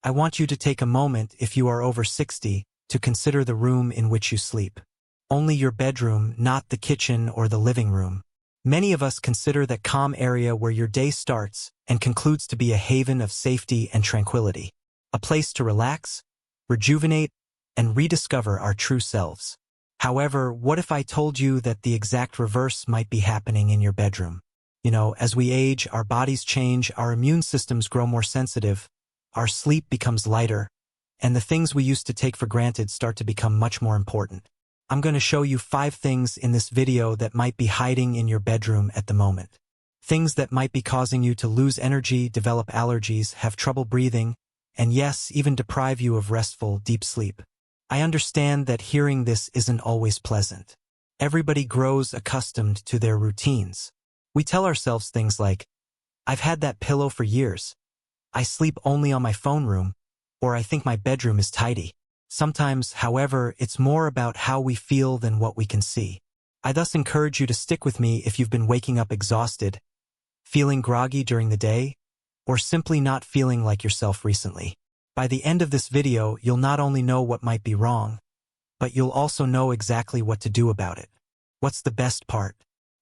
I want you to take a moment, if you are over 60, to consider the room in which you sleep. Only your bedroom, not the kitchen or the living room. Many of us consider that calm area where your day starts and concludes to be a haven of safety and tranquility. A place to relax, rejuvenate, and rediscover our true selves. However, what if I told you that the exact reverse might be happening in your bedroom? As we age, our bodies change, our immune systems grow more sensitive, our sleep becomes lighter, and the things we used to take for granted start to become much more important. I'm going to show you 5 things in this video that might be hiding in your bedroom at the moment. Things that might be causing you to lose energy, develop allergies, have trouble breathing, and yes, even deprive you of restful, deep sleep. I understand that hearing this isn't always pleasant. Everybody grows accustomed to their routines. We tell ourselves things like, I've had that pillow for years. I sleep only on my phone room, or I think my bedroom is tidy. Sometimes, however, it's more about how we feel than what we can see. I thus encourage you to stick with me if you've been waking up exhausted, feeling groggy during the day, or simply not feeling like yourself recently. By the end of this video, you'll not only know what might be wrong, but you'll also know exactly what to do about it. What's the best part?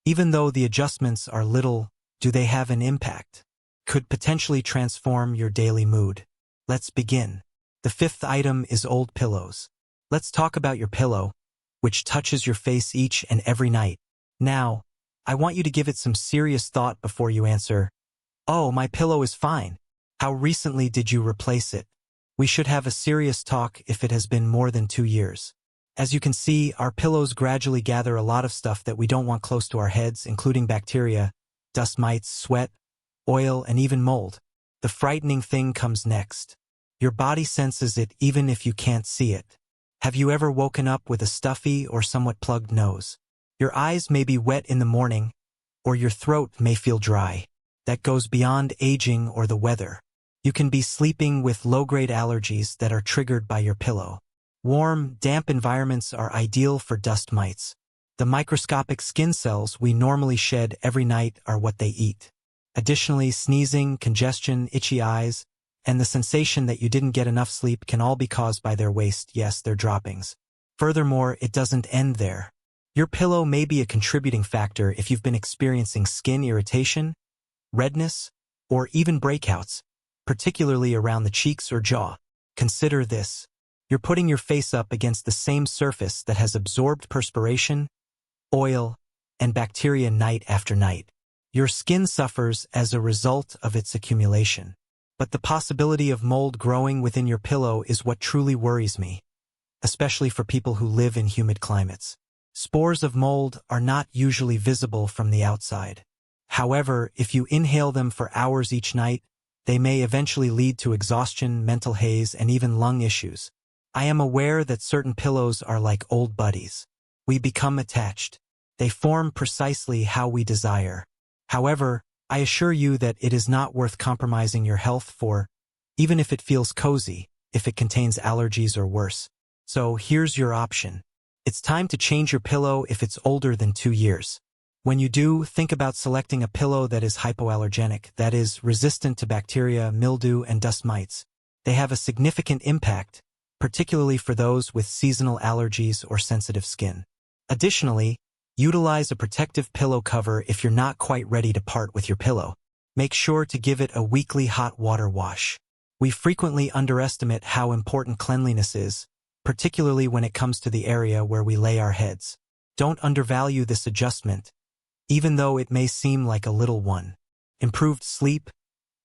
Even though the adjustments are little, do they have an impact? Could potentially transform your daily mood. Let's begin. The 5th item is old pillows. Let's talk about your pillow, which touches your face each and every night. Now, I want you to give it some serious thought before you answer, "Oh, my pillow is fine. How recently did you replace it?" We should have a serious talk if it has been more than 2 years. As you can see, our pillows gradually gather a lot of stuff that we don't want close to our heads, including bacteria, dust mites, sweat, oil, and even mold. The frightening thing comes next. Your body senses it even if you can't see it. Have you ever woken up with a stuffy or somewhat plugged nose? Your eyes may be wet in the morning, or your throat may feel dry. That goes beyond aging or the weather. You can be sleeping with low-grade allergies that are triggered by your pillow. Warm, damp environments are ideal for dust mites. The microscopic skin cells we normally shed every night are what they eat. Additionally, sneezing, congestion, itchy eyes, and the sensation that you didn't get enough sleep can all be caused by their waste, yes, their droppings. Furthermore, it doesn't end there. Your pillow may be a contributing factor if you've been experiencing skin irritation, redness, or even breakouts, particularly around the cheeks or jaw. Consider this. You're putting your face up against the same surface that has absorbed perspiration, oil, and bacteria night after night. Your skin suffers as a result of its accumulation. But the possibility of mold growing within your pillow is what truly worries me, especially for people who live in humid climates. Spores of mold are not usually visible from the outside. However, if you inhale them for hours each night, they may eventually lead to exhaustion, mental haze, and even lung issues. I am aware that certain pillows are like old buddies. We become attached. They form precisely how we desire. However, I assure you that it is not worth compromising your health for, even if it feels cozy, if it contains allergies or worse. So here's your option. It's time to change your pillow if it's older than 2 years. When you do, think about selecting a pillow that is hypoallergenic, that is, resistant to bacteria, mildew, and dust mites. They have a significant impact, particularly for those with seasonal allergies or sensitive skin. Additionally, utilize a protective pillow cover if you're not quite ready to part with your pillow. Make sure to give it a weekly hot water wash. We frequently underestimate how important cleanliness is, particularly when it comes to the area where we lay our heads. Don't undervalue this adjustment, even though it may seem like a little one. Improved sleep,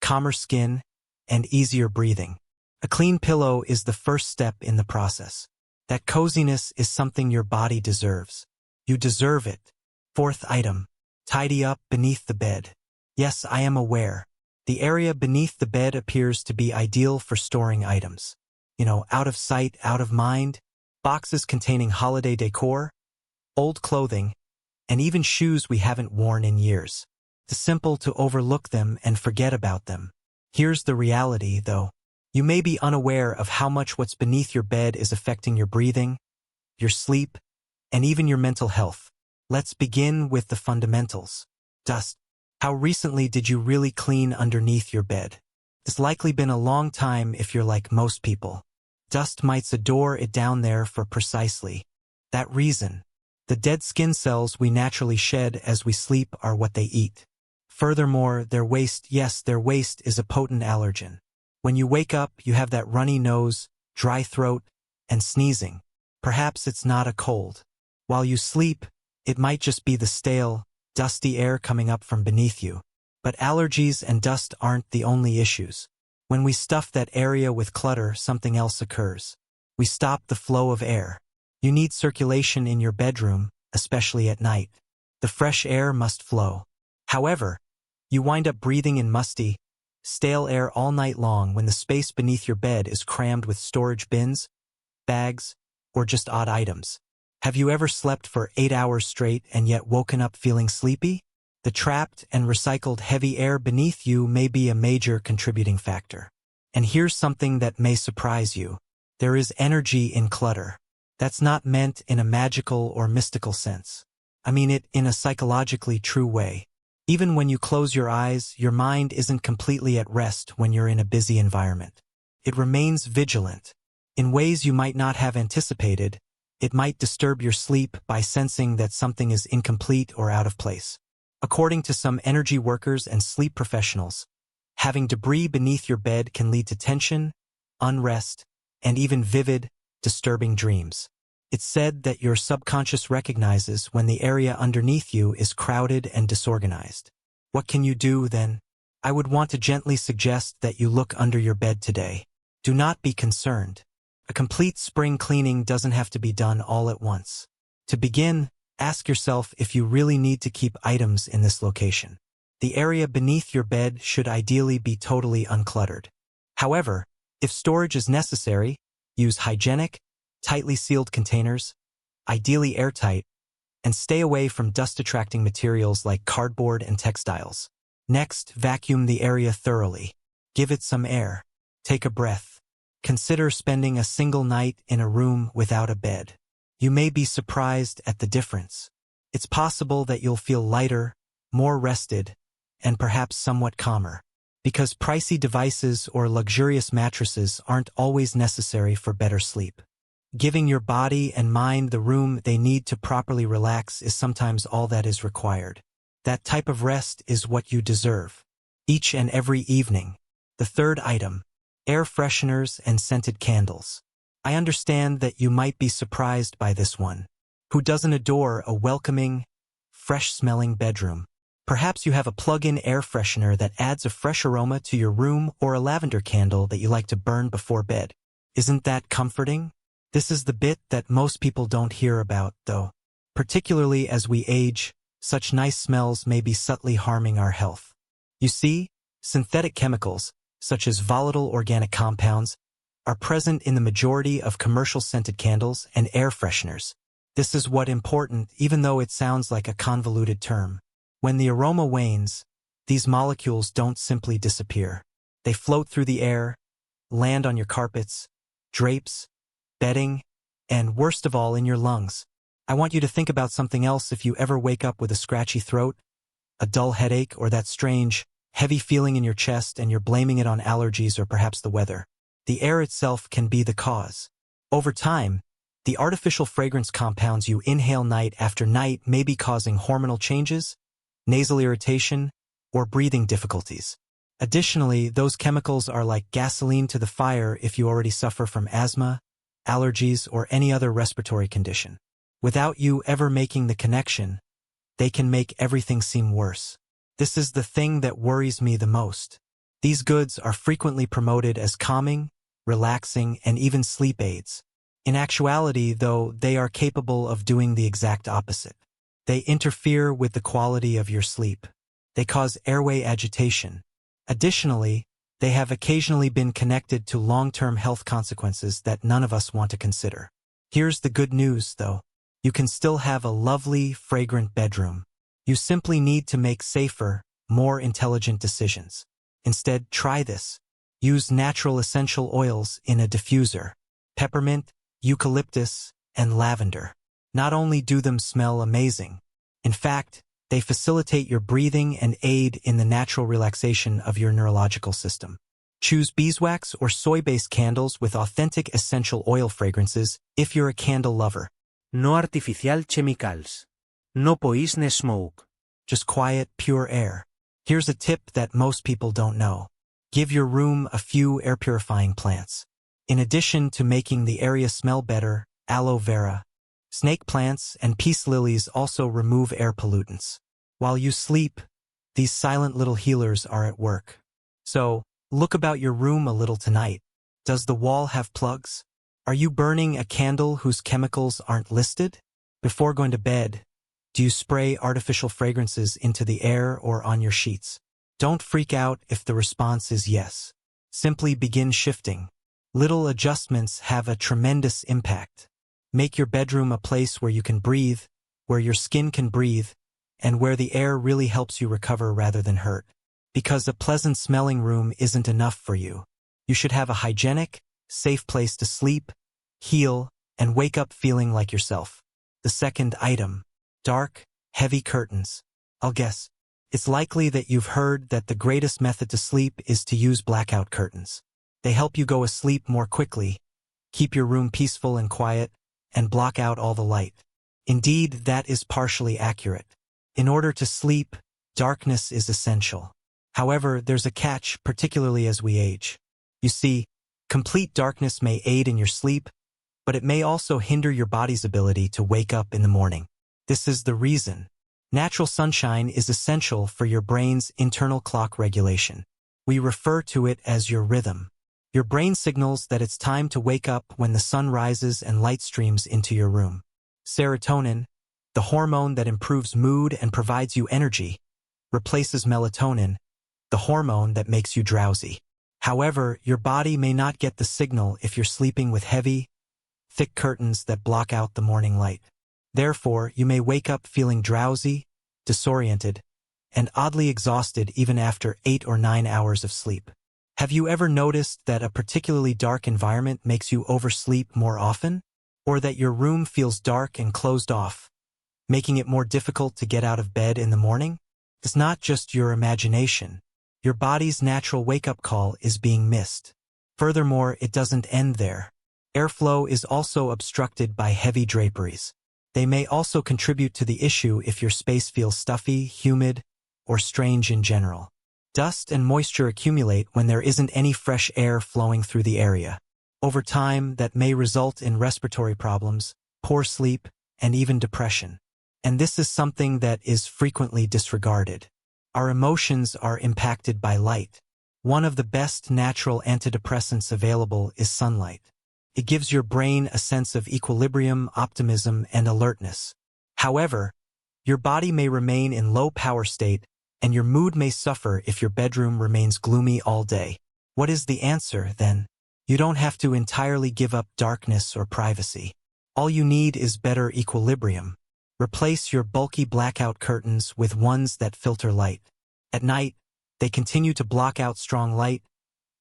calmer skin, and easier breathing. A clean pillow is the first step in the process. That coziness is something your body deserves. You deserve it. 4th item. Tidy up beneath the bed. Yes, I am aware. The area beneath the bed appears to be ideal for storing items. Out of sight, out of mind, boxes containing holiday decor, old clothing, and even shoes we haven't worn in years. It's simple to overlook them and forget about them. Here's the reality, though. You may be unaware of how much what's beneath your bed is affecting your breathing, your sleep, and even your mental health. Let's begin with the fundamentals. Dust. How recently did you really clean underneath your bed? It's likely been a long time if you're like most people. Dust mites adore it down there for precisely that reason. The dead skin cells we naturally shed as we sleep are what they eat. Furthermore, their waste is a potent allergen. When you wake up, you have that runny nose, dry throat, and sneezing. Perhaps it's not a cold. While you sleep, it might just be the stale, dusty air coming up from beneath you. But allergies and dust aren't the only issues. When we stuff that area with clutter, something else occurs. We stop the flow of air. You need circulation in your bedroom, especially at night. The fresh air must flow. However, you wind up breathing in musty, stale air all night long when the space beneath your bed is crammed with storage bins, bags, or just odd items. Have you ever slept for 8 hours straight and yet woken up feeling sleepy? The trapped and recycled heavy air beneath you may be a major contributing factor. And here's something that may surprise you. There is energy in clutter. That's not meant in a magical or mystical sense. I mean it in a psychologically true way. Even when you close your eyes, your mind isn't completely at rest when you're in a busy environment. It remains vigilant. In ways you might not have anticipated, it might disturb your sleep by sensing that something is incomplete or out of place. According to some energy workers and sleep professionals, having debris beneath your bed can lead to tension, unrest, and even vivid, disturbing dreams. It's said that your subconscious recognizes when the area underneath you is crowded and disorganized. What can you do then? I would want to gently suggest that you look under your bed today. Do not be concerned. A complete spring cleaning doesn't have to be done all at once. To begin, ask yourself if you really need to keep items in this location. The area beneath your bed should ideally be totally uncluttered. However, if storage is necessary, use hygienic, tightly sealed containers, ideally airtight, and stay away from dust-attracting materials like cardboard and textiles. Next, vacuum the area thoroughly. Give it some air. Take a breath. Consider spending a single night in a room without a bed. You may be surprised at the difference. It's possible that you'll feel lighter, more rested, and perhaps somewhat calmer. Because pricey devices or luxurious mattresses aren't always necessary for better sleep. Giving your body and mind the room they need to properly relax is sometimes all that is required. That type of rest is what you deserve. Each and every evening. The third item, air fresheners and scented candles. I understand that you might be surprised by this one. Who doesn't adore a welcoming, fresh-smelling bedroom? Perhaps you have a plug-in air freshener that adds a fresh aroma to your room or a lavender candle that you like to burn before bed. Isn't that comforting? This is the bit that most people don't hear about, though. Particularly as we age, such nice smells may be subtly harming our health. You see, synthetic chemicals, such as volatile organic compounds, are present in the majority of commercial scented candles and air fresheners. This is what's important, even though it sounds like a convoluted term. When the aroma wanes, these molecules don't simply disappear. They float through the air, land on your carpets, drapes, bedding, and worst of all, in your lungs. I want you to think about something else if you ever wake up with a scratchy throat, a dull headache, or that strange, heavy feeling in your chest and you're blaming it on allergies or perhaps the weather. The air itself can be the cause. Over time, the artificial fragrance compounds you inhale night after night may be causing hormonal changes, nasal irritation, or breathing difficulties. Additionally, those chemicals are like gasoline to the fire if you already suffer from asthma, allergies, or any other respiratory condition. Without you ever making the connection, they can make everything seem worse. This is the thing that worries me the most. These goods are frequently promoted as calming, relaxing, and even sleep aids. In actuality, though, they are capable of doing the exact opposite. They interfere with the quality of your sleep. They cause airway agitation. Additionally, they have occasionally been connected to long-term health consequences that none of us want to consider. Here's the good news, though. You can still have a lovely, fragrant bedroom. You simply need to make safer, more intelligent decisions. Instead, try this. Use natural essential oils in a diffuser. Peppermint, eucalyptus, and lavender. Not only do them smell amazing, in fact, they facilitate your breathing and aid in the natural relaxation of your neurological system. Choose beeswax or soy-based candles with authentic essential oil fragrances if you're a candle lover. No artificial chemicals. No poison smoke. Just quiet, pure air. Here's a tip that most people don't know. Give your room a few air-purifying plants. In addition to making the area smell better, aloe vera, snake plants, and peace lilies also remove air pollutants. While you sleep, these silent little healers are at work. So, look about your room a little tonight. Does the wall have plugs? Are you burning a candle whose chemicals aren't listed? Before going to bed, do you spray artificial fragrances into the air or on your sheets? Don't freak out if the response is yes. Simply begin shifting. Little adjustments have a tremendous impact. Make your bedroom a place where you can breathe, where your skin can breathe, and where the air really helps you recover rather than hurt. Because a pleasant-smelling room isn't enough for you. You should have a hygienic, safe place to sleep, heal, and wake up feeling like yourself. The second item. Dark, heavy curtains. I'll guess. It's likely that you've heard that the greatest method to sleep is to use blackout curtains. They help you go asleep more quickly, keep your room peaceful and quiet, and block out all the light. Indeed, that is partially accurate. In order to sleep, darkness is essential. However, there's a catch, particularly as we age. You see, complete darkness may aid in your sleep, but it may also hinder your body's ability to wake up in the morning. This is the reason. Natural sunshine is essential for your brain's internal clock regulation. We refer to it as your rhythm. Your brain signals that it's time to wake up when the sun rises and light streams into your room. Serotonin, the hormone that improves mood and provides you energy, replaces melatonin, the hormone that makes you drowsy. However, your body may not get the signal if you're sleeping with heavy, thick curtains that block out the morning light. Therefore, you may wake up feeling drowsy, disoriented, and oddly exhausted even after 8 or 9 hours of sleep. Have you ever noticed that a particularly dark environment makes you oversleep more often? Or that your room feels dark and closed off, making it more difficult to get out of bed in the morning? It's not just your imagination. Your body's natural wake-up call is being missed. Furthermore, it doesn't end there. Airflow is also obstructed by heavy draperies. They may also contribute to the issue if your space feels stuffy, humid, or strange in general. Dust and moisture accumulate when there isn't any fresh air flowing through the area. Over time, that may result in respiratory problems, poor sleep, and even depression. And this is something that is frequently disregarded. Our emotions are impacted by light. One of the best natural antidepressants available is sunlight. It gives your brain a sense of equilibrium, optimism, and alertness. However, your body may remain in low power state, and your mood may suffer if your bedroom remains gloomy all day. What is the answer, then? You don't have to entirely give up darkness or privacy. All you need is better equilibrium. Replace your bulky blackout curtains with ones that filter light. At night, they continue to block out strong light,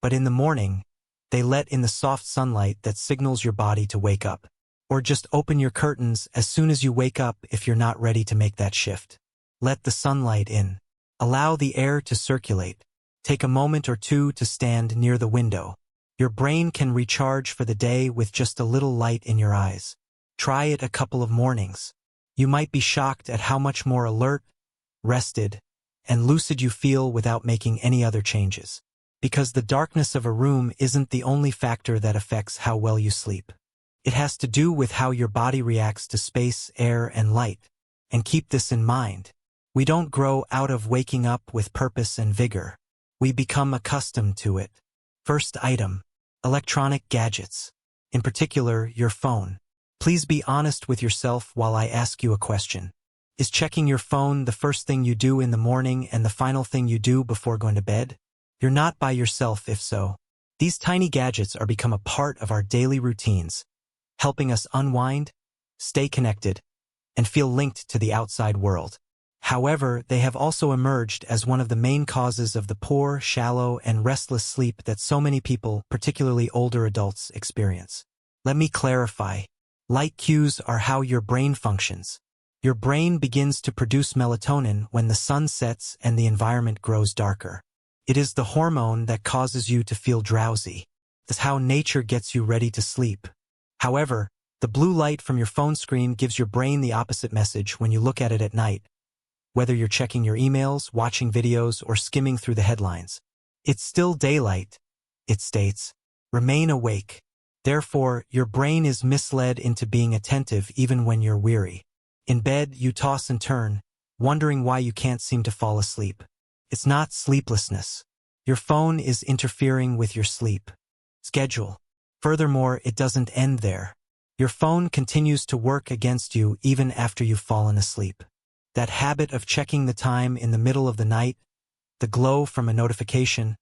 but in the morning, they let in the soft sunlight that signals your body to wake up. Or just open your curtains as soon as you wake up if you're not ready to make that shift. Let the sunlight in. Allow the air to circulate. Take a moment or two to stand near the window. Your brain can recharge for the day with just a little light in your eyes. Try it a couple of mornings. You might be shocked at how much more alert, rested, and lucid you feel without making any other changes. Because the darkness of a room isn't the only factor that affects how well you sleep. It has to do with how your body reacts to space, air, and light. And keep this in mind. We don't grow out of waking up with purpose and vigor. We become accustomed to it. First item. Electronic gadgets. In particular, your phone. Please be honest with yourself while I ask you a question. Is checking your phone the first thing you do in the morning and the final thing you do before going to bed? You're not by yourself if so. These tiny gadgets are become a part of our daily routines, helping us unwind, stay connected, and feel linked to the outside world. However, they have also emerged as one of the main causes of the poor, shallow, and restless sleep that so many people, particularly older adults, experience. Let me clarify. Light cues are how your brain functions. Your brain begins to produce melatonin when the sun sets and the environment grows darker. It is the hormone that causes you to feel drowsy. It's how nature gets you ready to sleep. However, the blue light from your phone screen gives your brain the opposite message when you look at it at night, whether you're checking your emails, watching videos, or skimming through the headlines. It's still daylight, it states. Remain awake. Therefore, your brain is misled into being attentive even when you're weary. In bed, you toss and turn, wondering why you can't seem to fall asleep. It's not sleeplessness. Your phone is interfering with your sleep schedule. Furthermore, it doesn't end there. Your phone continues to work against you even after you've fallen asleep. That habit of checking the time in the middle of the night, the glow from a notification,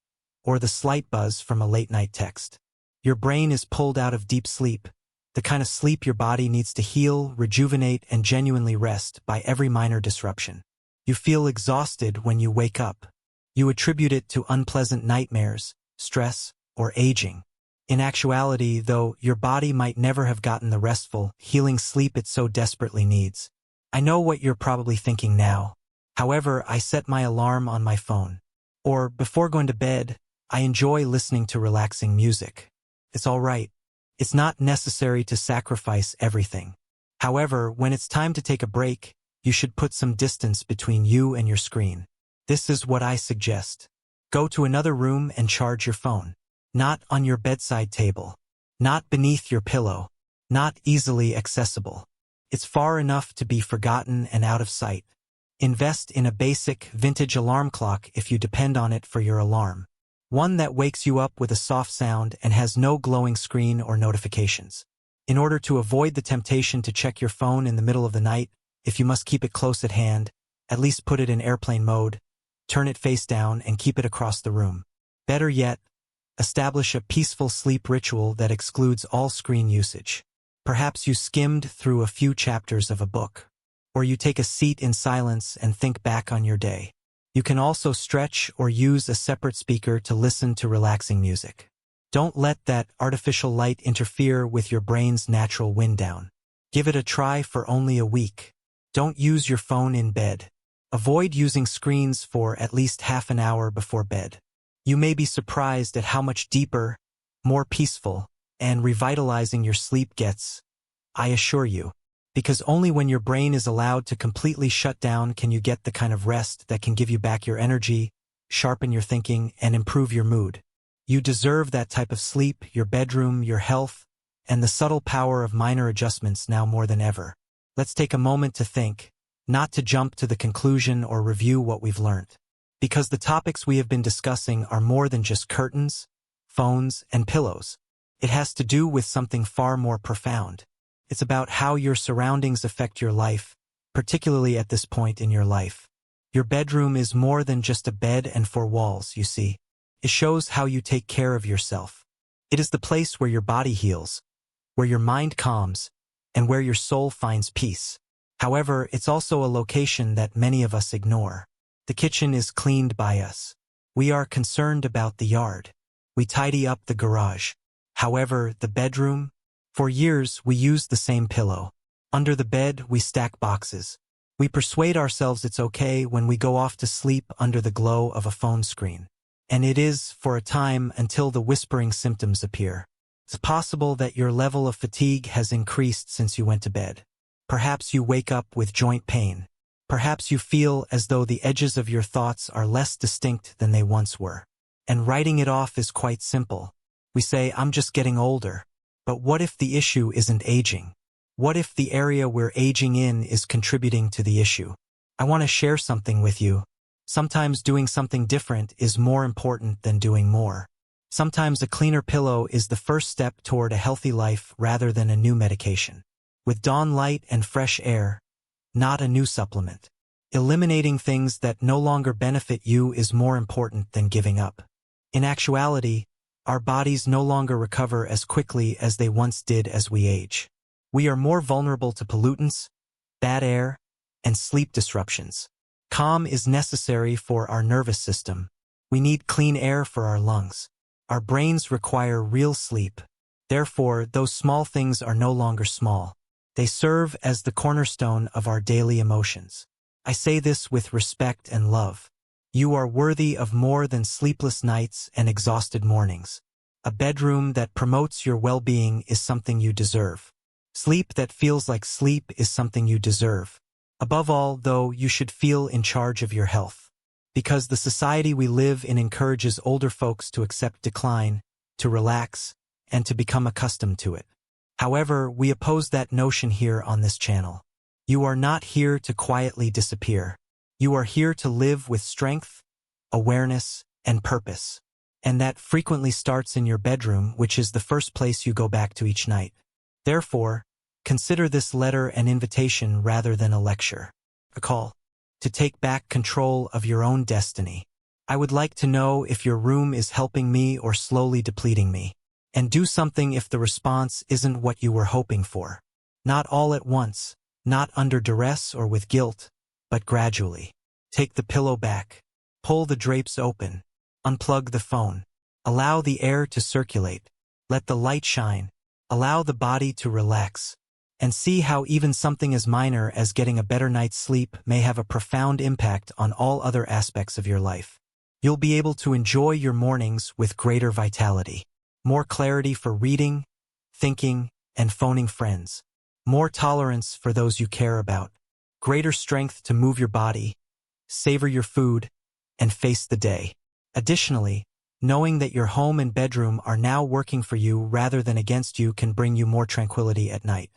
or the slight buzz from a late-night text. Your brain is pulled out of deep sleep, the kind of sleep your body needs to heal, rejuvenate, and genuinely rest by every minor disruption. You feel exhausted when you wake up. You attribute it to unpleasant nightmares, stress, or aging. In actuality, though, your body might never have gotten the restful, healing sleep it so desperately needs. I know what you're probably thinking now. However, I set my alarm on my phone. Or, before going to bed, I enjoy listening to relaxing music. It's all right. It's not necessary to sacrifice everything. However, when it's time to take a break, you should put some distance between you and your screen. This is what I suggest. Go to another room and charge your phone. Not on your bedside table. Not beneath your pillow. Not easily accessible. It's far enough to be forgotten and out of sight. Invest in a basic, vintage alarm clock if you depend on it for your alarm. One that wakes you up with a soft sound and has no glowing screen or notifications. In order to avoid the temptation to check your phone in the middle of the night, if you must keep it close at hand, at least put it in airplane mode, turn it face down, and keep it across the room. Better yet, establish a peaceful sleep ritual that excludes all screen usage. Perhaps you skimmed through a few chapters of a book. Or you take a seat in silence and think back on your day. You can also stretch or use a separate speaker to listen to relaxing music. Don't let that artificial light interfere with your brain's natural wind down. Give it a try for only a week. Don't use your phone in bed. Avoid using screens for at least half an hour before bed. You may be surprised at how much deeper, more peaceful, and revitalizing your sleep gets, I assure you. Because only when your brain is allowed to completely shut down can you get the kind of rest that can give you back your energy, sharpen your thinking, and improve your mood. You deserve that type of sleep, your bedroom, your health, and the subtle power of minor adjustments now more than ever. Let's take a moment to think, not to jump to the conclusion or review what we've learned. Because the topics we have been discussing are more than just curtains, phones, and pillows. It has to do with something far more profound. It's about how your surroundings affect your life, particularly at this point in your life. Your bedroom is more than just a bed and four walls, you see. It shows how you take care of yourself. It is the place where your body heals, where your mind calms, and where your soul finds peace. However, it's also a location that many of us ignore. The kitchen is cleaned by us. We are concerned about the yard. We tidy up the garage. However, the bedroom? For years, we use the same pillow. Under the bed, we stack boxes. We persuade ourselves it's okay when we go off to sleep under the glow of a phone screen. And it is, for a time, until the whispering symptoms appear. It's possible that your level of fatigue has increased since you went to bed. Perhaps you wake up with joint pain. Perhaps you feel as though the edges of your thoughts are less distinct than they once were. And writing it off is quite simple. We say, I'm just getting older. But what if the issue isn't aging? What if the area we're aging in is contributing to the issue? I want to share something with you. Sometimes doing something different is more important than doing more. Sometimes a cleaner pillow is the first step toward a healthy life rather than a new medication. With dawn light and fresh air, not a new supplement. Eliminating things that no longer benefit you is more important than giving up. In actuality, our bodies no longer recover as quickly as they once did as we age. We are more vulnerable to pollutants, bad air, and sleep disruptions. Calm is necessary for our nervous system. We need clean air for our lungs. Our brains require real sleep. Therefore, those small things are no longer small. They serve as the cornerstone of our daily emotions. I say this with respect and love. You are worthy of more than sleepless nights and exhausted mornings. A bedroom that promotes your well-being is something you deserve. Sleep that feels like sleep is something you deserve. Above all, though, you should feel in charge of your health. Because the society we live in encourages older folks to accept decline, to relax, and to become accustomed to it. However, we oppose that notion here on this channel. You are not here to quietly disappear. You are here to live with strength, awareness, and purpose. And that frequently starts in your bedroom, which is the first place you go back to each night. Therefore, consider this letter an invitation rather than a lecture. A call to take back control of your own destiny. I would like to know if your room is helping me or slowly depleting me. And do something if the response isn't what you were hoping for. Not all at once, not under duress or with guilt, but gradually. Take the pillow back. Pull the drapes open. Unplug the phone. Allow the air to circulate. Let the light shine. Allow the body to relax. And see how even something as minor as getting a better night's sleep may have a profound impact on all other aspects of your life. You'll be able to enjoy your mornings with greater vitality. More clarity for reading, thinking, and phoning friends. More tolerance for those you care about. Greater strength to move your body, savor your food, and face the day. Additionally, knowing that your home and bedroom are now working for you rather than against you can bring you more tranquility at night.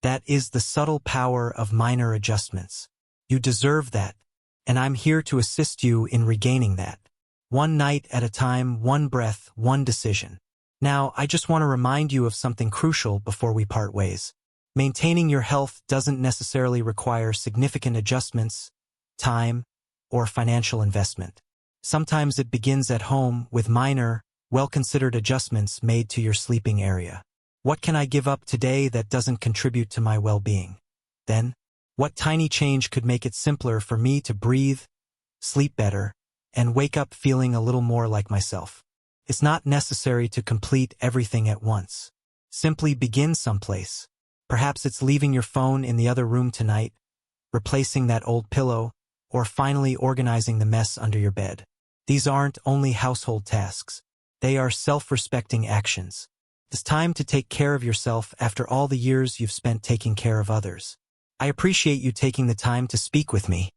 That is the subtle power of minor adjustments. You deserve that, and I'm here to assist you in regaining that. One night at a time, one breath, one decision. Now, I just want to remind you of something crucial before we part ways. Maintaining your health doesn't necessarily require significant adjustments, time, or financial investment. Sometimes it begins at home with minor, well-considered adjustments made to your sleeping area. What can I give up today that doesn't contribute to my well-being? Then, what tiny change could make it simpler for me to breathe, sleep better, and wake up feeling a little more like myself? It's not necessary to complete everything at once. Simply begin someplace. Perhaps it's leaving your phone in the other room tonight, replacing that old pillow, or finally organizing the mess under your bed. These aren't only household tasks. They are self-respecting actions. It's time to take care of yourself after all the years you've spent taking care of others. I appreciate you taking the time to speak with me.